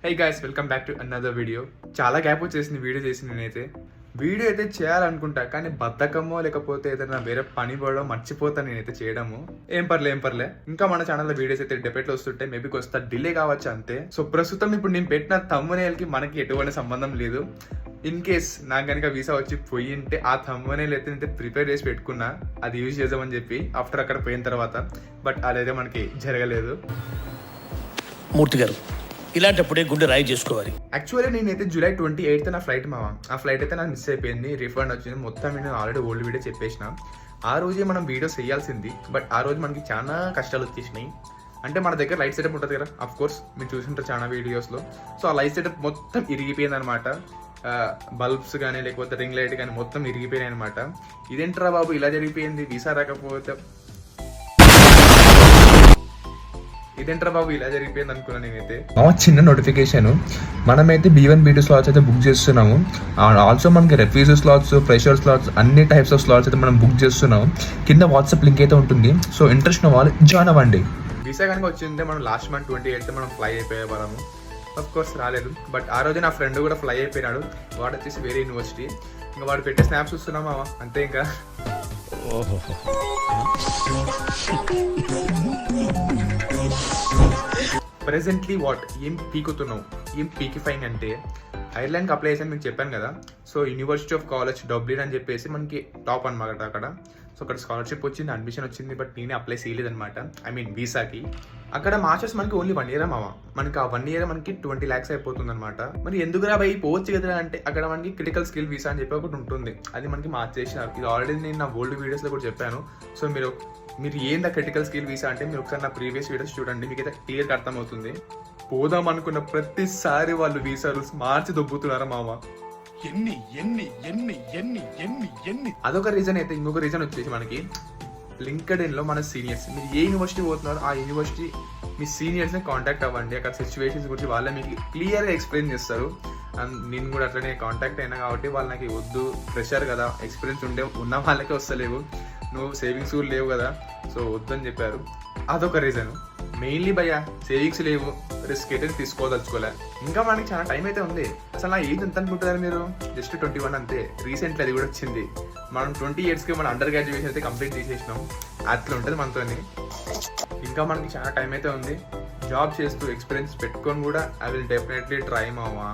Hey guys, welcome back to another video. చాలా gap వచ్చేసింది video చేసి. నేనైతే వీడియో అయితే చేయాలనుకుంటా, కానీ బద్ధకమో లేకపోతే ఏదైనా వేరే పని పడో మర్చిపోతాను నేనైతే చేయడము. ఏం పర్లే ఇంకా మన ఛానల్లో వీడియోస్ అయితే డెబెట్లో వస్తుంటే మేబీ కొంత డిలే కావచ్చు అంతే. సో ప్రస్తుతం ఇప్పుడు నేను పెట్టిన థంబ్నెయిల్ కి మనకి ఎటువంటి సంబంధం లేదు. ఇన్ కేస్ నాకు కనుక వీసా వచ్చి పోయి ఉంటే ఆ థంబ్నెయిల్ అయితే నేను ప్రిపేర్ చేసి పెట్టుకున్నా, అది యూజ్ చేద్దామని చెప్పి ఆఫ్టర్ అక్కడ పోయిన తర్వాత. బట్ అదైతే మనకి జరగలేదు. మూర్తి గారు, ఇలాంటప్పుడే గుండె రాయి చేసుకోవాలి. యాక్చువల్లీ నేనైతే జూలై 28th నా ఫ్లైట్ ఆ ఫ్లైట్ అయితే నాకు మిస్ అయిపోయింది. రిఫండ్ వచ్చింది మొత్తం. నేను ఆల్రెడీ ఓల్డ్ వీడియో చెప్పేసిన. ఆ రోజే మనం వీడియోస్ చేయాల్సింది, బట్ ఆ రోజు మనకి చాలా కష్టాలు వచ్చేసినాయి. అంటే మన దగ్గర లైట్ సెటప్ ఉంటుంది కదా, అఫ్ కోర్స్ మీరు చూసింటారు చాలా వీడియోస్లో. సో ఆ లైట్ సెటప్ మొత్తం ఇరిగిపోయింది అనమాట. బల్బ్స్ కానీ లేకపోతే రింగ్ లైట్ కానీ మొత్తం ఇరిగిపోయినాయి అనమాట. ఇదేంట్రా బాబు ఇలా జరిగిపోయింది, వీసా రాకపోతే ఇదేంట్రా బాబు ఇలా జరిగిపోయింది అనుకున్నాను నేనైతే. చిన్న నోటిఫికేషన్, మనమైతే B1 B2 స్లాట్స్ అయితే బుక్ చేస్తున్నాము. ఆల్సో మనకి రెఫ్యూజీ స్లాట్స్, ప్రెషర్ స్లాట్స్, అన్ని టైప్స్ ఆఫ్ స్లాట్స్ అయితే మనం బుక్ చేస్తున్నాము. కింద వాట్సాప్ లింక్ అయితే ఉంటుంది. సో ఇంట్రెస్ట్ ఉన్న వాళ్ళు జాయిన్ అవ్వండి. వీసా కనుక వచ్చిందే మనం లాస్ట్ మంత్ 28th మనం ఫ్లై అయిపోయే వాళ్ళము. అఫ్ కోర్స్ రాలేదు, బట్ ఆ రోజు నా ఫ్రెండ్ కూడా ఫ్లై అయిపోయినాడు. వాడు వచ్చేసి వేరే యూనివర్సిటీ. ఇంకా వాడు పెట్టే స్నాప్స్ చూస్తున్నామా అంతే. ఇంకా ప్రెసెంట్లీ ఏం పీకుతున్నావు, ఏం పీకిఫైంగ్ అంటే ఐర్లాండ్కి అప్లై చేసాను మీకు చెప్పాను కదా. So university of college Dublin అని చెప్పేసి మనకి టాప్ అనమాట అక్కడ. సో అక్కడ స్కాలర్షిప్ వచ్చింది, అడ్మిషన్ వచ్చింది, బట్ నేనే అప్లై చేయలేదు అనమాట. ఐ మీన్ వీసాకి. అక్కడ మాస్టర్స్ మనకి ఓన్లీ 1 year మావా. మనకి ఆ 1 year మనకి 20 lakhs అయిపోతుంది అనమాట. మరి ఎందుకురా భయ్ పోవచ్చు కదా అంటే, అక్కడ మనకి క్రిటికల్ స్కిల్ వీసా అని చెప్పి ఒకటి ఉంటుంది. అది మనకి మార్చేసినారు. ఇది ఆల్రెడీ నేను నా ఓల్డ్ వీడియోస్లో కూడా చెప్పాను. సో మీరు ఏందా క్రిటికల్ స్కిల్ వీసా అంటే మీరు ఒకసారి నా ప్రీవియస్ వీడియోస్ చూడండి, మీకైతే క్లియర్గా అర్థమవుతుంది. పోదాం అనుకున్న ప్రతిసారి వాళ్ళు వీసా రూల్స్ మార్చి దొబ్బుతున్నారా మామ. ఎన్ని ఎన్ని ఎన్ని ఎన్ని ఎన్ని ఎన్ని అదొక రీజన్ అయితే. ఇంకొక రీజన్ వచ్చేసి మనకి లింక్డ్ఇన్ లో మన సీనియర్స్, మీరు ఏ యూనివర్సిటీ పోతున్నారో ఆ యూనివర్సిటీ మీ సీనియర్స్ ని కాంటాక్ట్ అవ్వండి. అక్కడ సిచ్యువేషన్స్ గురించి వాళ్ళే మీకు క్లియర్ గా ఎక్స్ప్లెయిన్ చేస్తారు. అండ్ నేను కూడా అట్లనే కాంటాక్ట్ అయినా కాబట్టి వాళ్ళు నాకు వద్దు, ప్రెషర్ కదా, ఎక్స్పీరియన్స్ ఉన్న వాళ్ళకే వస్తలేవు, నువ్వు సేవింగ్స్ కూడా లేవు కదా, సో వద్దని చెప్పారు. అదొక రీజన్. మెయిన్లీ భయ్య సేవింగ్స్ లేవు, రిస్క్ అయితే తీసుకోదలుచుకోలే. ఇంకా మనకి చాలా టైం అయితే ఉంది. అసలు నా ఏజ్ ఎంత అనుకుంటారు మీరు? జస్ట్ 21 అంతే. రీసెంట్లీ అది కూడా వచ్చింది. మనం 20 yearsకి మన అండర్ గ్రాడ్యుయేషన్ అయితే కంప్లీట్ చేసేసినాం. అట్లా ఉంటుంది మనతోని. ఇంకా మనకి చాలా టైం అయితే ఉంది. జాబ్ చేస్తూ ఎక్స్పీరియన్స్ పెట్టుకొని కూడా ఐ విల్ డెఫినెట్లీ ట్రై మావా.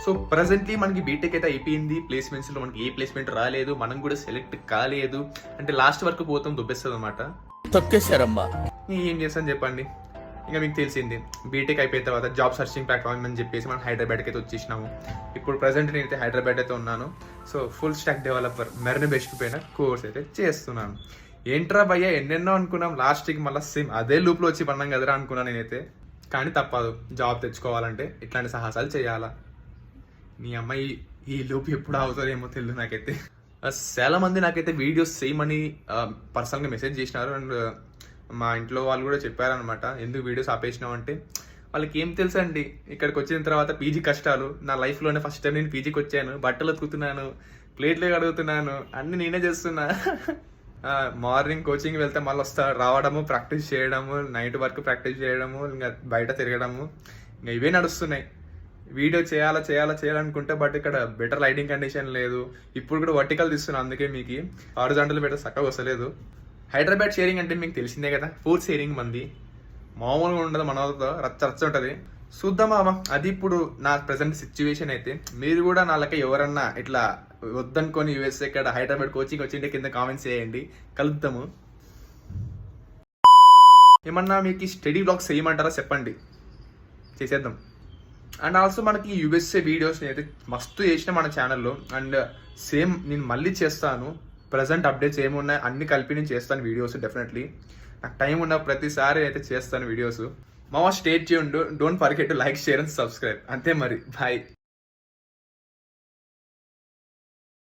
సో ప్రెసెంట్లీ మనకి బీటెక్ అయితే అయిపోయింది. ప్లేస్మెంట్స్లో మనకి ఏ ప్లేస్మెంట్ రాలేదు, మనం కూడా సెలెక్ట్ కాలేదు. అంటే లాస్ట్ వరకు పోతాం దుబ్బేస్తుంది అనమాట. తొక్కేశారమ్మా. ఏం చేస్తాను చెప్పండి. ఇంకా మీకు తెలిసింది, బీటెక్ అయిపోయిన తర్వాత జాబ్ సర్చింగ్ ప్లాట్ఫామ్ అని చెప్పేసి మనం హైదరాబాద్కి అయితే వచ్చేసినాము. ఇప్పుడు ప్రజెంట్ నేనైతే హైదరాబాద్ అయితే ఉన్నాను. So full stack developer Merin best పైన కోర్స్ అయితే చేస్తున్నాను. ఏంట్రా భయ్య ఎన్నెన్నో అనుకున్నాం, లాస్ట్కి మళ్ళీ సేమ్ అదే లూప్లో వచ్చి పడినాం కదరా అనుకున్నాను నేనైతే. కానీ తప్పదు, జాబ్ తెచ్చుకోవాలంటే ఇట్లాంటి సాహసాలు చేయాలా. నీ అమ్మాయి ఈ లూప్ ఎప్పుడు అవుతుందేమో తెలియదు నాకైతే. చాలా మంది నాకైతే వీడియోస్ చేయమని పర్సనల్గా మెసేజ్ చేసినారు. అండ్ మా ఇంట్లో వాళ్ళు కూడా చెప్పారనమాట, ఎందుకు వీడియోస్ ఆపేసినావు అంటే. వాళ్ళకి ఏం తెలుసు అండి, ఇక్కడికి వచ్చిన తర్వాత పీజీ కష్టాలు. నా లైఫ్లోనే ఫస్ట్ టైం నేను పీజీకి వచ్చాను. బట్టలు ఉతుకుతున్నాను, ప్లేట్లు కడుగుతున్నాను, అన్ని నేనే చేస్తున్నా. మార్నింగ్ కోచింగ్ వెళ్తే మళ్ళీ రావడము, ప్రాక్టీస్ చేయడము, నైట్ వరకు ప్రాక్టీస్ చేయడము, ఇంకా బయట తిరగడము, ఇంకా ఇవే నడుస్తున్నాయి. వీడియో చేయాలనుకుంటే బట్ ఇక్కడ బెటర్ లైటింగ్ కండిషన్ లేదు. ఇప్పుడు కూడా వర్టికల్ తీస్తున్నాను, అందుకే మీకు హారిజాంటల్ బెటర్ చక్కగా వస్తలేదు. హైదరాబాద్ షేరింగ్ అంటే మీకు తెలిసిందే కదా, 4 షేరింగ్ మంది మామూలుగా ఉండదు, మనతో రచ్చ ఉంటుంది. చూద్దామా అది ఇప్పుడు నా ప్రెసెంట్ సిచ్యువేషన్ అయితే. మీరు కూడా నాలక ఎవరన్నా ఇట్లా వద్దనుకొని యూఎస్ఏ ఇక్కడ హైదరాబాద్ కోచింగ్ వచ్చింటే కింద కామెంట్స్ చేయండి, కలుద్దాము. ఏమన్నా మీకు స్టడీ బ్లాగ్స్ చేయమంటారా చెప్పండి, చేసేద్దాం. అండ్ ఆల్సో మనకి యూఎస్ఏ వీడియోస్ అయితే మస్తు చేసిన మన ఛానల్లో. అండ్ సేమ్ నేను మళ్ళీ చేస్తాను. ప్రజెంట్ అప్డేట్స్ ఏమున్నాయి అన్ని కలిపి నేను చేస్తాను వీడియోస్. డెఫినెట్లీ నాకు టైం ఉన్న ప్రతిసారి అయితే చేస్తాను వీడియోస్. మా stay tuned, don't forget to like, share and subscribe. అంతే మరి, బాయ్.